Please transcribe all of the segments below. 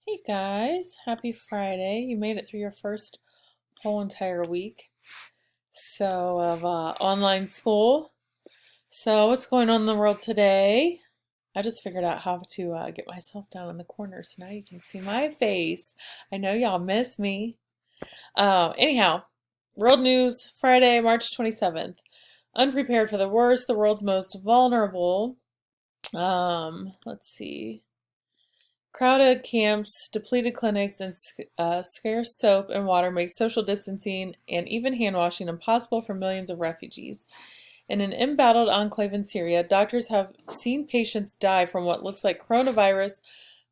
Hey guys, happy Friday. You made it through your first whole entire week of online school. So, what's going on in the world today? I just figured out how to get myself down in the corner so now you can see my face. I know y'all miss me. Anyhow, world news Friday, March 27th. Unprepared for the worst, the world's most vulnerable. Let's see. Crowded camps, depleted clinics, and scarce soap and water make social distancing and even hand washing impossible for millions of refugees. In an embattled enclave in Syria, doctors have seen patients die from what looks like coronavirus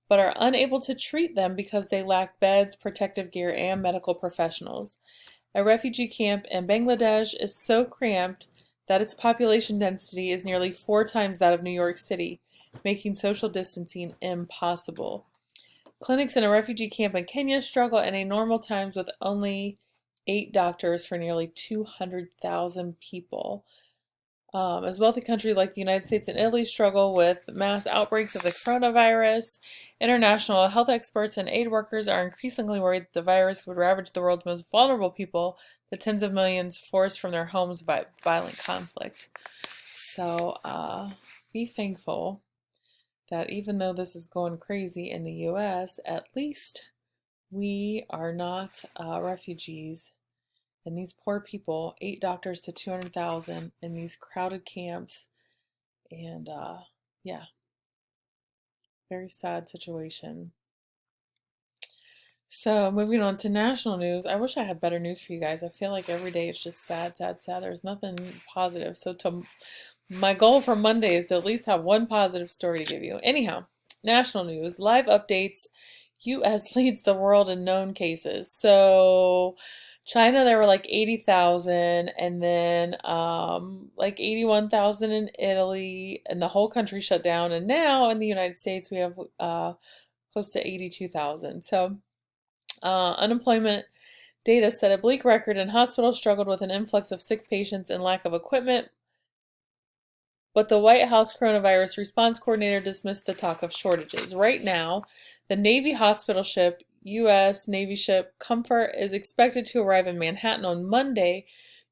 but are unable to treat them because they lack beds, protective gear, and medical professionals. A refugee camp in Bangladesh is so cramped that its population density is nearly 4 times that of New York City, making social distancing impossible. Clinics in a refugee camp in Kenya struggle in a normal times with only 8 doctors for nearly 200,000 people. As wealthy countries like the United States and Italy struggle with mass outbreaks of the coronavirus, international health experts and aid workers are increasingly worried that the virus would ravage the world's most vulnerable people, the tens of millions forced from their homes by violent conflict. So, be thankful that even though this is going crazy in the US, at least we are not refugees. And these poor people, 8 doctors to 200,000 in these crowded camps. And yeah, very sad situation. So, moving on to national news, I wish I had better news for you guys. I feel like every day it's just sad, sad, sad. There's nothing positive. My goal for Monday is to at least have one positive story to give you. Anyhow, national news, live updates. US leads the world in known cases. So, China, there were like 80,000, and then like 81,000 in Italy, and the whole country shut down. And now in the United States, we have close to 82,000. So, unemployment data set a bleak record, and hospitals struggled with an influx of sick patients and lack of equipment. But the White House coronavirus response coordinator dismissed the talk of shortages. Right now, the Navy hospital ship, U.S. Navy ship Comfort, is expected to arrive in Manhattan on Monday,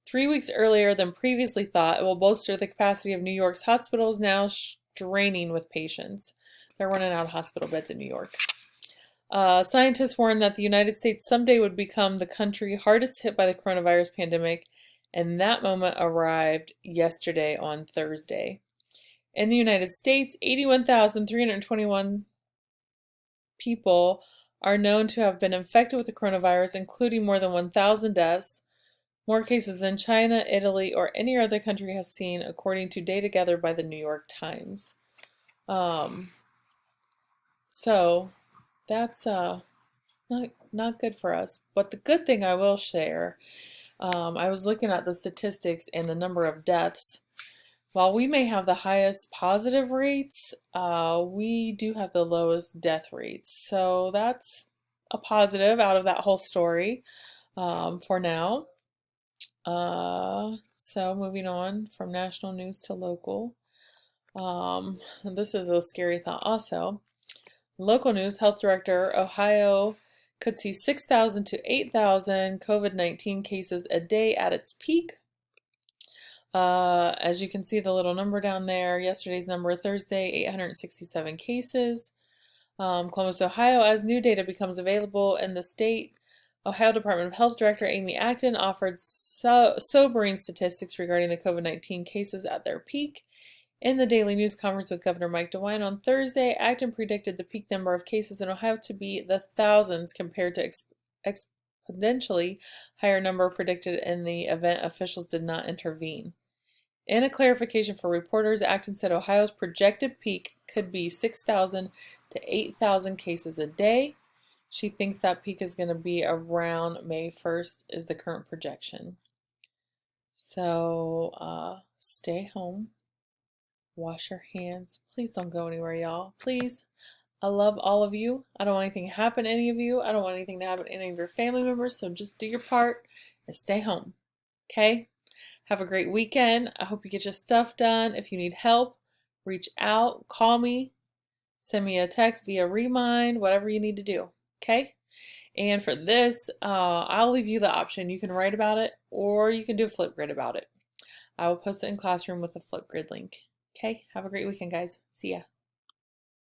3 weeks earlier than previously thought. It will bolster the capacity of New York's hospitals, now straining with patients. They're running out of hospital beds in New York. Scientists warned that the United States someday would become the country hardest hit by the coronavirus pandemic, and that moment arrived yesterday on Thursday. In the United States, 81,321 people are known to have been infected with the coronavirus, including more than 1,000 deaths, more cases than China, Italy, or any other country has seen, according to data gathered by the New York Times. Um, so that's not good for us. But the good thing I will share, I was looking at the statistics and the number of deaths. While we may have the highest positive rates, we do have the lowest death rates. So that's a positive out of that whole story for now. So moving on from national news to local. This is a scary thought also. Local news, Health Director, Ohio could see 6,000 to 8,000 COVID-19 cases a day at its peak. As you can see, the little number down there, yesterday's number, Thursday, 867 cases. Columbus, Ohio, as new data becomes available in the state, Ohio Department of Health Director Amy Acton offered sobering statistics regarding the COVID-19 cases at their peak. In the daily news conference with Governor Mike DeWine on Thursday, Acton predicted the peak number of cases in Ohio to be the thousands compared to exponentially higher number predicted in the event officials did not intervene. In a clarification for reporters, Acton said Ohio's projected peak could be 6,000 to 8,000 cases a day. She thinks that peak is going to be around May 1st is the current projection. So stay home, wash your hands. Please don't go anywhere, y'all. Please. I love all of you. I don't want anything to happen to any of you. I don't want anything to happen to any of your family members. So just do your part and stay home. Okay? Have a great weekend. I hope you get your stuff done. If you need help, reach out, call me. Send me a text via Remind, whatever you need to do. Okay? And for this, I'll leave you the option. You can write about it or you can do a Flipgrid about it. I will post it in Classroom with a Flipgrid link. Okay? Have a great weekend, guys. See ya.